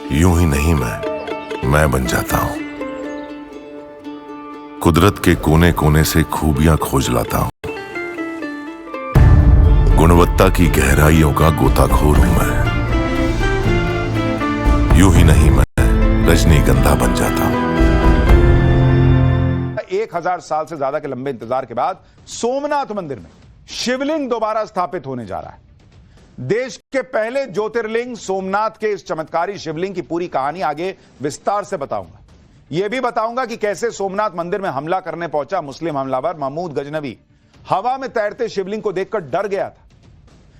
यूं ही नहीं मैं बन जाता हूं। कुदरत के कोने कोने से खूबियां खोज लाता हूं। गुणवत्ता की गहराइयों का गोताखोर हूं मैं। यूं ही नहीं मैं रजनीगंधा बन जाता हूं। 1000 साल से ज्यादा के लंबे इंतजार के बाद सोमनाथ मंदिर में शिवलिंग दोबारा स्थापित होने जा रहा है। देश के पहले ज्योतिर्लिंग सोमनाथ के इस चमत्कारी शिवलिंग की पूरी कहानी आगे विस्तार से बताऊंगा। यह भी बताऊंगा कि कैसे सोमनाथ मंदिर में हमला करने पहुंचा मुस्लिम हमलावर महमूद गजनवी हवा में तैरते शिवलिंग को देखकर डर गया था।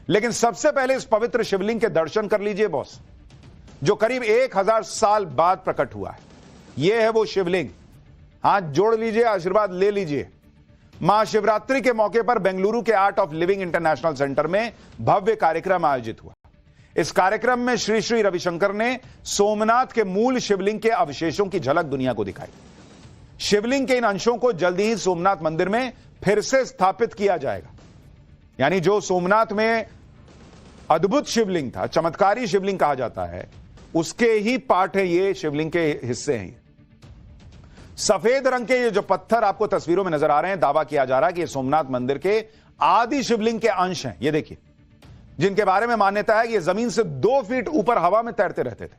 लेकिन सबसे पहले इस पवित्र शिवलिंग के दर्शन कर लीजिए बॉस, जो करीब 1000 साल बाद प्रकट हुआ है। यह है वो शिवलिंग। हाथ जोड़ लीजिए, आशीर्वाद ले लीजिए। महाशिवरात्रि के मौके पर बेंगलुरु के art of living international centre में भव्य कार्यक्रम आयोजित हुआ। इस कार्यक्रम में श्री श्री रविशंकर ने सोमनाथ के मूल शिवलिंग के अवशेषों की झलक दुनिया को दिखाई। शिवलिंग के इन अंशों को जल्दी ही सोमनाथ मंदिर में फिर से स्थापित किया जाएगा। यानी जो सोमनाथ में अद्भुत शिवलिंग था, चमत्कारी शिवलिंग कहा जाता है, उसके ही पार्ट है ये, शिवलिंग के हिस्से हैं। सफेद रंग के ये जो पत्थर आपको तस्वीरों में नजर आ रहे हैं, दावा किया जा रहा है कि ये सोमनाथ मंदिर के आदि शिवलिंग के अंश हैं। ये देखिए, जिनके बारे में मान्यता है कि ये जमीन से 2 फीट ऊपर हवा में तैरते रहते थे।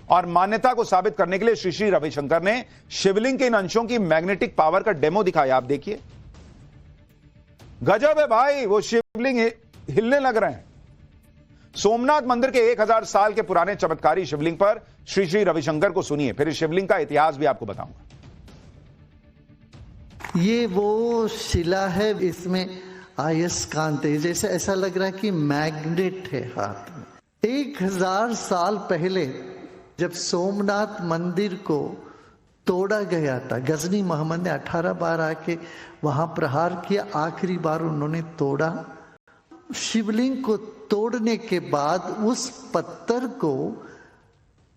और मान्यता को साबित करने के लिए श्री श्री रविशंकर ने शिवलिंग के इन अंशों की मैग्नेटिक पावर का डेमो दिखाया। आप देखिए, गजब है भाई, वो शिवलिंग हिलने लग रहे हैं। सोमनाथ मंदिर के 1000 साल के पुराने चमत्कारी शिवलिंग पर श्री श्री रविशंकर को सुनिए, फिर इस शिवलिंग का इतिहास भी आपको बताऊंगा। ये वो शिला है, इसमें अयस्कांत है, जैसे ऐसा लग रहा है कि मैग्नेट है हाथ में। 1000 साल पहले जब सोमनाथ मंदिर को तोड़ा गया था, गजनी मोहम्मद ने 18 बार आके वहां प्रहार किया, आखिरी बार उन्होंने तोड़ा। शिवलिंग को तोड़ने के बाद उस पत्थर को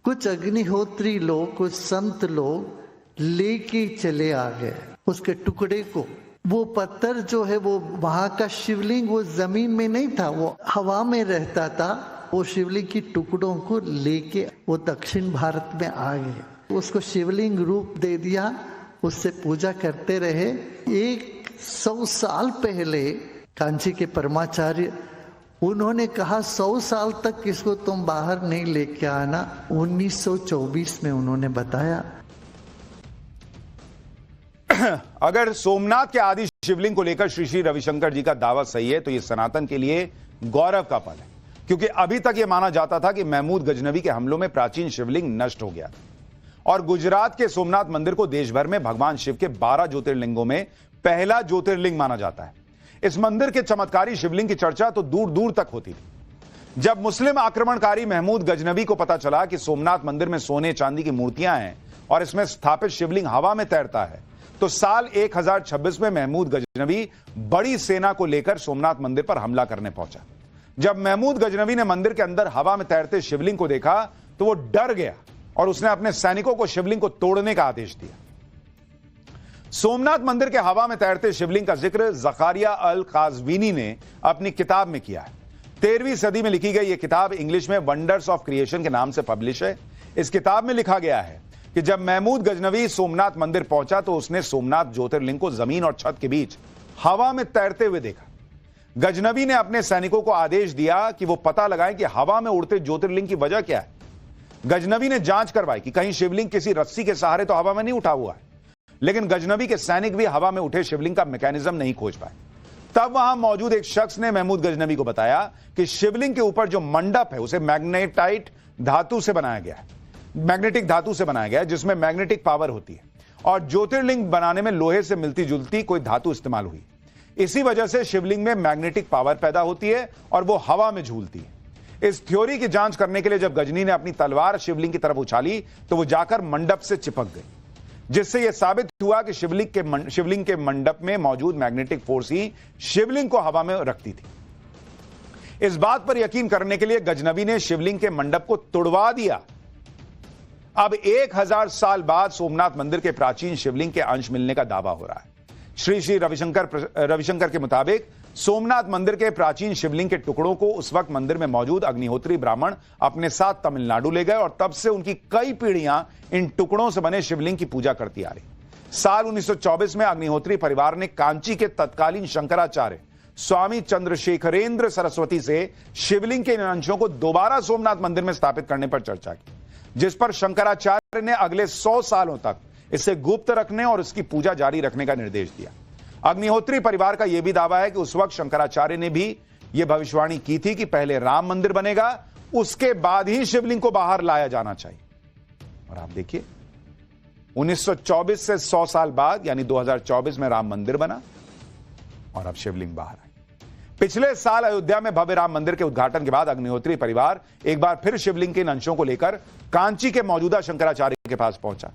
कुछ अग्निहोत्री लोग, कुछ संत लोग लेके चले आ गए उसके टुकड़े को। वो पत्थर जो है वो वहां का शिवलिंग वो जमीन में नहीं था, वो हवा में रहता था। वो शिवलिंग की टुकड़ों को लेके वो दक्षिण भारत में आ गए, उसको शिवलिंग रूप दे दिया, उससे पूजा करते रहे। 100 साल पहले कांची के परमाचार्य उन्होंने कहा 100 साल तक इसको तुम बाहर नहीं लेके आना। 1924 में उन्होंने बताया। अगर सोमनाथ के आदि शिवलिंग को लेकर श्री श्री रविशंकर जी का दावा सही है तो यह सनातन के लिए गौरव का पल है, क्योंकि अभी तक यह माना जाता था कि महमूद गजनवी के हमलों में प्राचीन शिवलिंग नष्ट हो गया और गुजरात के सोमनाथ मंदिर को देश भर में भगवान शिव के 12 ज्योतिर्लिंगों में पहला ज्योतिर्लिंग माना जाता है। इस मंदिर के चमत्कारी शिवलिंग की चर्चा तो दूर दूर तक होती थी। जब मुस्लिम आक्रमणकारी महमूद गजनवी को पता चला कि सोमनाथ मंदिर में सोने चांदी की मूर्तियां हैं और इसमें स्थापित शिवलिंग हवा में तैरता है, तो साल 1026 में महमूद गजनवी बड़ी सेना को लेकर सोमनाथ मंदिर पर हमला करने पहुंचा। जब महमूद गजनवी ने मंदिर के अंदर हवा में तैरते शिवलिंग को देखा तो वो डर गया और उसने अपने सैनिकों को शिवलिंग को तोड़ने का आदेश दिया। सोमनाथ मंदिर के हवा में तैरते शिवलिंग का जिक्र ज़कारिया अल काज़वीनी ने अपनी किताब में किया है। 13वीं सदी में लिखी गई यह किताब इंग्लिश में वंडर्स ऑफ क्रिएशन के नाम से पब्लिश है। इस किताब में लिखा गया है कि जब महमूद गजनवी सोमनाथ मंदिर पहुंचा तो उसने सोमनाथ ज्योतिर्लिंग को जमीन और छत के बीच हवा में तैरते हुए देखा। गजनवी ने अपने सैनिकों को आदेश दिया कि वो पता लगाएं कि हवा में उड़ते ज्योतिर्लिंग की वजह क्या है। गजनवी ने जांच करवाई कि कहीं शिवलिंग किसी रस्सी के सहारे तो हवा में नहीं उठा हुआ है, लेकिन गजनवी के सैनिक भी हवा में उठे शिवलिंग का मैकेनिज्म नहीं खोज पाए। तब वहां मौजूद एक शख्स ने महमूद गजनवी को बताया कि शिवलिंग के ऊपर जो मंडप है उसे मैग्नेटाइट धातु से बनाया गया है, मैग्नेटिक धातु से बनाया गया है, जिसमें मैग्नेटिक पावर होती है और ज्योतिर्लिंग बनाने में लोहे से मिलती जुलती कोई धातु इस्तेमाल हुई। इसी वजह से शिवलिंग में मैग्नेटिक पावर पैदा होती है और वो हवा में झूलती है। इस थ्योरी की जांच करने के लिए जब गजनी ने अपनी तलवार शिवलिंग की तरफ उछाली तो वो जाकर मंडप से चिपक गई, जिससे यह साबित हुआ कि शिवलिंग के मंडप में मौजूद मैग्नेटिक फोर्स ही शिवलिंग को हवा में रखती थी। इस बात पर यकीन करने के लिए गजनवी ने शिवलिंग के मंडप को तुड़वा दिया। अब 1000 साल बाद सोमनाथ मंदिर के प्राचीन शिवलिंग के अंश मिलने का दावा हो रहा है। श्री श्री रविशंकर के मुताबिक सोमनाथ मंदिर के प्राचीन शिवलिंग के टुकड़ों को उस वक्त मंदिर में मौजूद अग्निहोत्री ब्राह्मण अपने साथ तमिलनाडु ले गए और तब से उनकी कई पीढ़ियां इन टुकड़ों से बने शिवलिंग की पूजा करती आ रही। साल 1924 में अग्निहोत्री परिवार ने कांची के तत्कालीन शंकराचार्य स्वामी चंद्रशेखरेंद्र सरस्वती से शिवलिंग के इन अंशों को दोबारा सोमनाथ मंदिर में स्थापित करने पर चर्चा की, जिस पर शंकराचार्य ने अगले 100 सालों तक इसे गुप्त रखने और इसकी पूजा जारी रखने का निर्देश दिया। अग्निहोत्री परिवार का यह भी दावा है कि उस वक्त शंकराचार्य ने भी यह भविष्यवाणी की थी कि पहले राम मंदिर बनेगा, उसके बाद ही शिवलिंग को बाहर लाया जाना चाहिए। और आप देखिए 1924 से 100 साल बाद यानी 2024 में राम मंदिर बना और अब शिवलिंग बाहर आई। पिछले साल अयोध्या में भव्य राम मंदिर के उद्घाटन के बाद अग्निहोत्री परिवार एक बार फिर शिवलिंग के इन अंशों को लेकर कांची के मौजूदा शंकराचार्य के पास पहुंचा।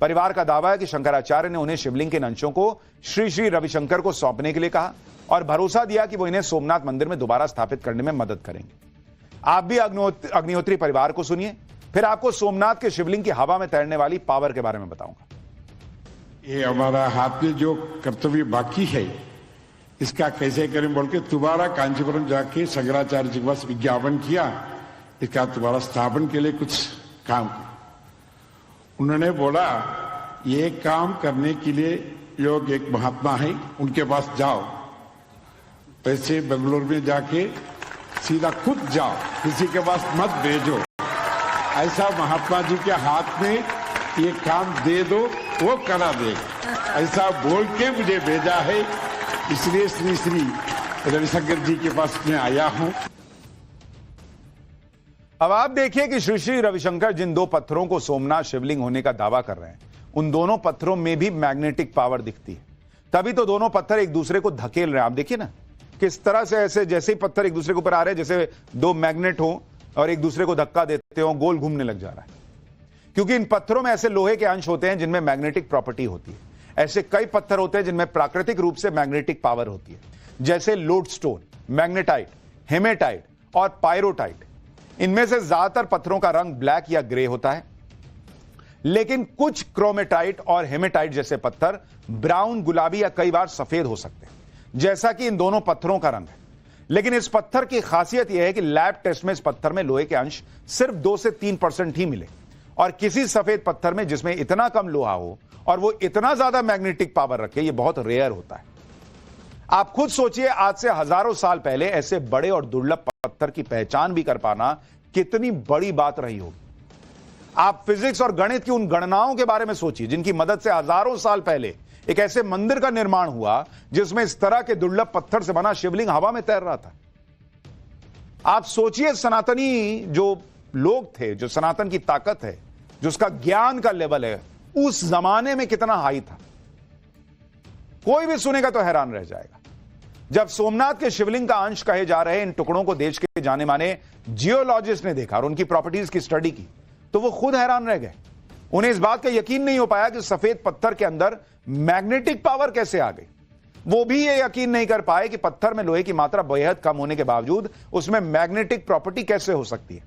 परिवार का दावा है कि शंकराचार्य ने उन्हें शिवलिंग के इन अंशों को श्री श्री रविशंकर को सौंपने के लिए कहा और भरोसा दिया कि वो इन्हें सोमनाथ मंदिर में दोबारा स्थापित करने में मदद करेंगे। आप भी अग्निहोत्री परिवार को सुनिए, फिर आपको सोमनाथ के शिवलिंग की हवा में तैरने वाली पावर के बारे में बताऊंगा। ये हमारा हाथ में जो कर्तव्य बाकी है इसका कैसे करें बोल के दोबारा कांचीपुरम जाके शंकराचार्य जी के पास विज्ञापन किया, इसका दोबारा स्थापन के लिए कुछ काम। उन्होंने बोला ये काम करने के लिए योग एक महात्मा है, उनके पास जाओ, पैसे बेंगलुरु में जाके सीधा खुद जाओ, किसी के पास मत भेजो, ऐसा महात्मा जी के हाथ में ये काम दे दो, वो करा देगा, ऐसा बोल के मुझे भेजा है। इसलिए श्री श्री रविशंकर जी के पास मैं आया हूं। अब आप देखिए कि श्री श्री रविशंकर जिन दो पत्थरों को सोमनाथ शिवलिंग होने का दावा कर रहे हैं, उन दोनों पत्थरों में भी मैग्नेटिक पावर दिखती है। तभी तो दोनों पत्थर एक दूसरे को धकेल रहे हैं। आप देखिए ना किस तरह से ऐसे जैसे ही पत्थर एक दूसरे के ऊपर आ रहे हैं, जैसे दो मैग्नेट हो और एक दूसरे को धक्का देते हो, गोल घूमने लग जा रहा है। क्योंकि इन पत्थरों में ऐसे लोहे के अंश होते हैं जिनमें मैग्नेटिक प्रॉपर्टी होती है। ऐसे कई पत्थर होते हैं जिनमें प्राकृतिक रूप से मैग्नेटिक पावर होती है, जैसे लोडस्टोन, मैग्नेटाइट, हेमेटाइट और पायरोटाइट। इनमें से ज्यादातर पत्थरों का रंग ब्लैक या ग्रे होता है, लेकिन कुछ क्रोमेटाइट और हेमेटाइट जैसे पत्थर ब्राउन, गुलाबी या कई बार सफेद हो सकते हैं, जैसा कि इन दोनों पत्थरों का रंग है। लेकिन इस पत्थर की खासियत यह है कि लैब टेस्ट में इस पत्थर में लोहे के अंश सिर्फ 2 से 3% ही मिले, और किसी सफेद पत्थर में जिसमें इतना कम लोहा हो और वो इतना ज्यादा मैग्नेटिक पावर रखे, ये बहुत रेयर होता है। आप खुद सोचिए, आज से हजारों साल पहले ऐसे बड़े और दुर्लभ पत्थर की पहचान भी कर पाना कितनी बड़ी बात रही होगी। आप फिजिक्स और गणित की उन गणनाओं के बारे में सोचिए जिनकी मदद से हजारों साल पहले एक ऐसे मंदिर का निर्माण हुआ जिसमें इस तरह के दुर्लभ पत्थर से बना शिवलिंग हवा में तैर रहा था। आप सोचिए सनातनी जो लोग थे, जो सनातन की ताकत है, जो उसका ज्ञान का लेवल है, उस जमाने में कितना हाई था। कोई भी सुनेगा तो हैरान रह जाएगा। जब सोमनाथ के शिवलिंग का अंश कहे जा रहे इन टुकड़ों को देश के जाने माने जियोलॉजिस्ट ने देखा और उनकी प्रॉपर्टीज की स्टडी की, तो वो खुद हैरान रह गए। उन्हें इस बात का यकीन नहीं हो पाया कि सफेद पत्थर के अंदर मैग्नेटिक पावर कैसे आ गई। वो भी ये यकीन नहीं कर पाए कि पत्थर में लोहे की मात्रा बेहद कम होने के बावजूद उसमें मैग्नेटिक प्रॉपर्टी कैसे हो सकती है।